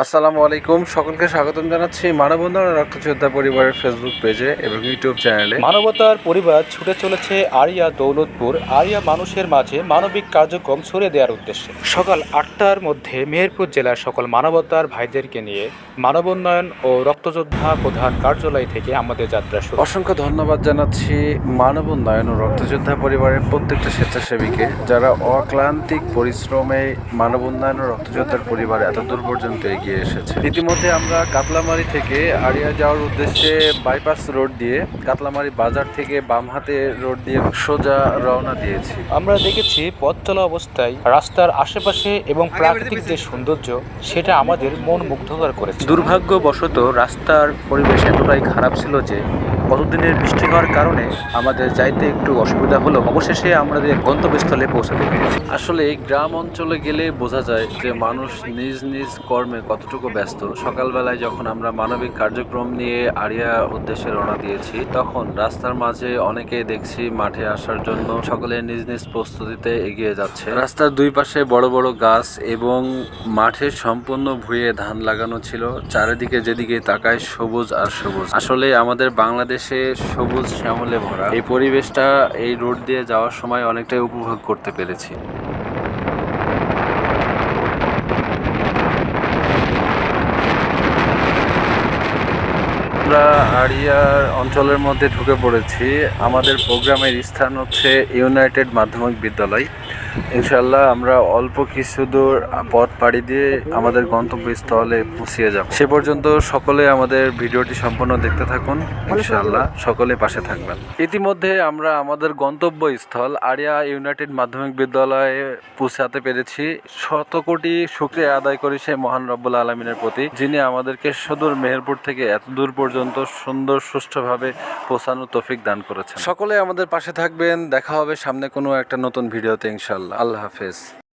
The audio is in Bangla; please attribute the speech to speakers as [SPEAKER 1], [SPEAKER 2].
[SPEAKER 1] আসসালামু আলাইকুম, সকলকে স্বাগতম জানাচ্ছি মানববন্ধন রক্তযোদ্ধা পরিবারের ফেসবুক পেজে এবং ইউটিউব চ্যানেলে।
[SPEAKER 2] মানবতার পরিবার ছুটে চলেছে আরিয়া দৌলতপুর। আরিয়া মানুষের মাঝে মানবিক কার্যক্রম ছড়িয়ে দেওয়ার উদ্দেশ্যে সকাল 8টার মধ্যে মেহেরপুর জেলার সকল মানবতার ভাইদেরকে নিয়ে মানবোন্নয়ন ও রক্তযোদ্ধা প্রধান কার্যালয় থেকে আমাদের যাত্রা শুরু।
[SPEAKER 1] অসংখ্য ধন্যবাদ জানাচ্ছি মানববন্ধন ও রক্তযোদ্ধা পরিবারের প্রত্যেকটা স্বেচ্ছাসেবীকে, যারা অক্লান্তিক পরিশ্রমে মানববন্ধন ও রক্তযোদ্ধার পরিবার এত দূর পর্যন্ত এগিয়ে এসেছে। ইতিমধ্যে আমরা কাতলামারি থেকে আরিয়া যাওয়ার উদ্দেশ্যে বাইপাস রোড দিয়ে কাতলামারি বাজার থেকে বাম হাতে রোড দিয়ে সোজা রওনা দিয়েছি।
[SPEAKER 2] আমরা দেখেছি পথ চলা অবস্থায় রাস্তার আশেপাশে এবং প্রাকৃতিক যে সৌন্দর্য সেটা আমাদের মন মুগ্ধকর করেছে। দুর্ভাগ্যবশত রাস্তার পরিবেশ এতটাই খারাপ ছিল যে কতদিনের বৃষ্টি হওয়ার কারণে আমাদের যাইতে একটু অসুবিধা হলো। অবশেষে আমাদের গন্তব্যস্থলে পৌঁছাতে পেরেছি।
[SPEAKER 1] আসলে এই গ্রাম অঞ্চলে গেলে বোঝা যায় যে মানুষ নিজ নিজ কর্মে কতটুকু ব্যস্ত। সকালবেলায় যখন আমরা মানবিক কার্যক্রম নিয়ে আরিয়া উদ্দেশ্যে রওনা দিয়েছি, তখন রাস্তার মাঝে অনেকে দেখছি মাঠে আসার জন্য সকলে নিজ নিজ প্রস্তুতিতে এগিয়ে যাচ্ছে। রাস্তার দুই পাশে বড় বড় গাছ এবং মাঠে সম্পূর্ণ ভুঁইয়ে ধান লাগানো ছিল। চারিদিকে যেদিকে তাকায় সবুজ আর সবুজ। আসলে আমাদের বাংলাদেশে সবুজ শ্যামলে ভরা এই পরিবেশটা এই রোড দিয়ে যাওয়ার সময় অনেকটাই উপভোগ করতে পেরেছি। আমরা আরিয়ার অঞ্চলের মধ্যে ঢুকে পড়েছি। আমাদের প্রোগ্রামের স্থান হচ্ছে ইউনাইটেড মাধ্যমিক বিদ্যালয়। ইনশাল্লাহ আমরা অল্প কিছু দূর পথ পাড়ি দিয়ে আমাদের গন্তব্যস্থলে পৌঁছিয়ে যাব। সে পর্যন্ত সকলে আমাদের ভিডিওটি সম্পূর্ণ দেখতে থাকুন। ইনশাল্লাহ সকলে পাশে থাকবেন। ইতিমধ্যে আমরা আমাদের গন্তব্যস্থল আরিয়া ইউনাইটেড মাধ্যমিক বিদ্যালয়ে পৌঁছাতে পেরেছি। শত কোটি শুকরিয়া আদায় করি সেই মহান রব্বুল আলামিনের প্রতি, যিনি আমাদেরকে সুদূর মেহেরপুর থেকে এত দূর পর্যন্ত সুন্দর সুষ্ঠুভাবে পৌঁছানোর তৌফিক দান করেছেন। সকলে আমাদের পাশে থাকবেন। দেখা হবে সামনে কোনো একটা নতুন ভিডিওতে ইনশাল্লাহ। আল্লাহ হাফেজ।